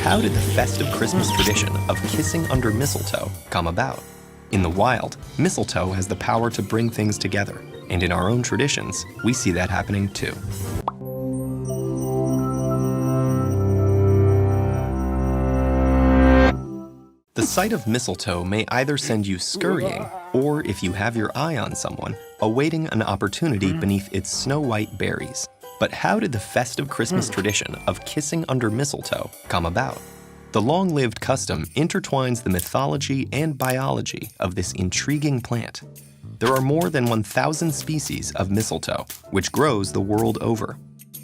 how did the festive Christmas tradition of kissing under mistletoe come about? In the wild, mistletoe has the power to bring things together, and in our own traditions, we see that happening too. The sight of mistletoe may either send you scurrying, or if you have your eye on someone, awaiting an opportunity beneath its snow-white berries. But how did the festive Christmas tradition of kissing under mistletoe come about? The long-lived custom intertwines the mythology and biology of this intriguing plant. There are more than 1,000 species of mistletoe, which grows the world over.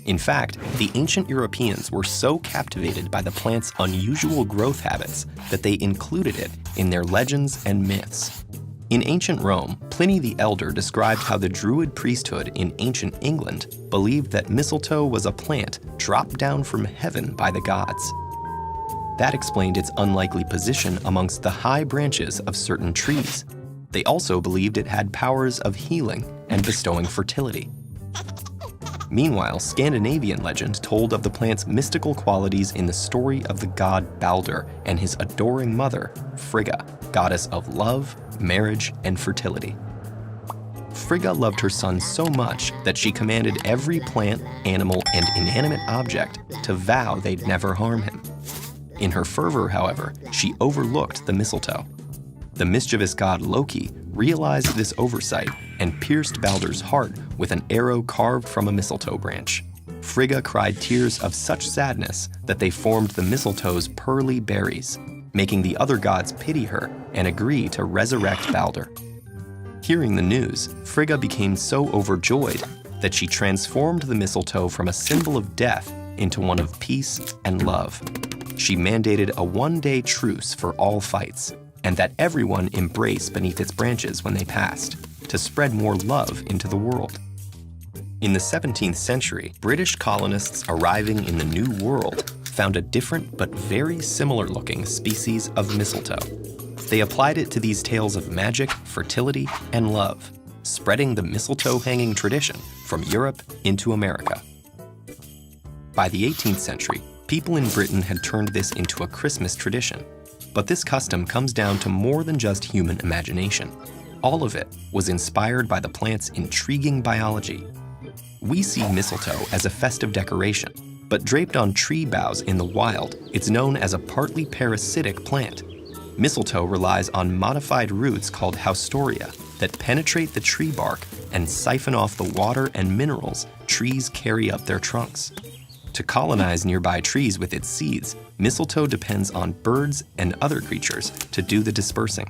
In fact, the ancient Europeans were so captivated by the plant's unusual growth habits that they included it in their legends and myths. In ancient Rome, Pliny the Elder described how the Druid priesthood in ancient England believed that mistletoe was a plant dropped down from heaven by the gods. That explained its unlikely position amongst the high branches of certain trees. They also believed it had powers of healing and bestowing fertility. Meanwhile, Scandinavian legend told of the plant's mystical qualities in the story of the god Balder and his adoring mother, Frigga, goddess of love, marriage, and fertility. Frigga loved her son so much that she commanded every plant, animal, and inanimate object to vow they'd never harm him. In her fervor, however, she overlooked the mistletoe. The mischievous god Loki realized this oversight and pierced Balder's heart with an arrow carved from a mistletoe branch. Frigga cried tears of such sadness that they formed the mistletoe's pearly berries, making the other gods pity her and agree to resurrect Balder. Hearing the news, Frigga became so overjoyed that she transformed the mistletoe from a symbol of death into one of peace and love. She mandated a one-day truce for all fights, and that everyone embrace beneath its branches when they passed, to spread more love into the world. In the 17th century, British colonists arriving in the New World found a different but very similar-looking species of mistletoe. They applied it to these tales of magic, fertility, and love, spreading the mistletoe-hanging tradition from Europe into America. By the 18th century, people in Britain had turned this into a Christmas tradition. But this custom comes down to more than just human imagination. All of it was inspired by the plant's intriguing biology. We see mistletoe as a festive decoration, but draped on tree boughs in the wild, it's known as a partly parasitic plant. Mistletoe relies on modified roots called haustoria that penetrate the tree bark and siphon off the water and minerals trees carry up their trunks. To colonize nearby trees with its seeds, mistletoe depends on birds and other creatures to do the dispersing.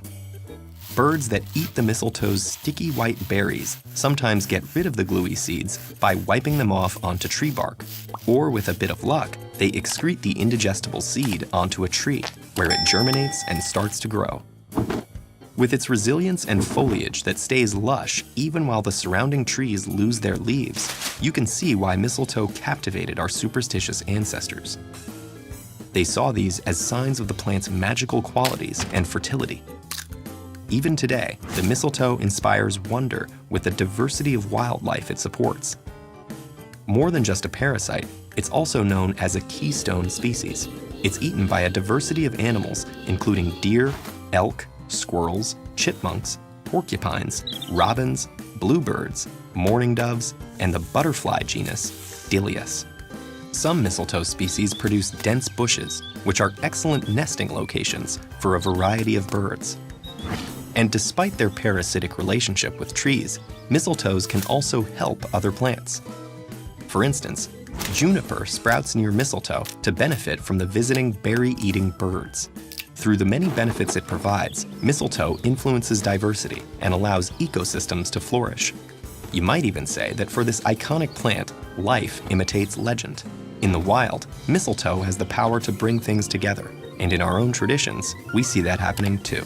Birds that eat the mistletoe's sticky white berries sometimes get rid of the gluey seeds by wiping them off onto tree bark, or with a bit of luck, they excrete the indigestible seed onto a tree, where it germinates and starts to grow. With its resilience and foliage that stays lush even while the surrounding trees lose their leaves, you can see why mistletoe captivated our superstitious ancestors. They saw these as signs of the plant's magical qualities and fertility. Even today, the mistletoe inspires wonder with the diversity of wildlife it supports. More than just a parasite, it's also known as a keystone species. It's eaten by a diversity of animals, including deer, elk, squirrels, chipmunks, porcupines, robins, bluebirds, mourning doves, and the butterfly genus Dilius. Some mistletoe species produce dense bushes, which are excellent nesting locations for a variety of birds. And despite their parasitic relationship with trees, mistletoes can also help other plants. For instance, juniper sprouts near mistletoe to benefit from the visiting berry-eating birds. Through the many benefits it provides, mistletoe influences diversity and allows ecosystems to flourish. You might even say that for this iconic plant, life imitates legend. In the wild, mistletoe has the power to bring things together, and in our own traditions, we see that happening too.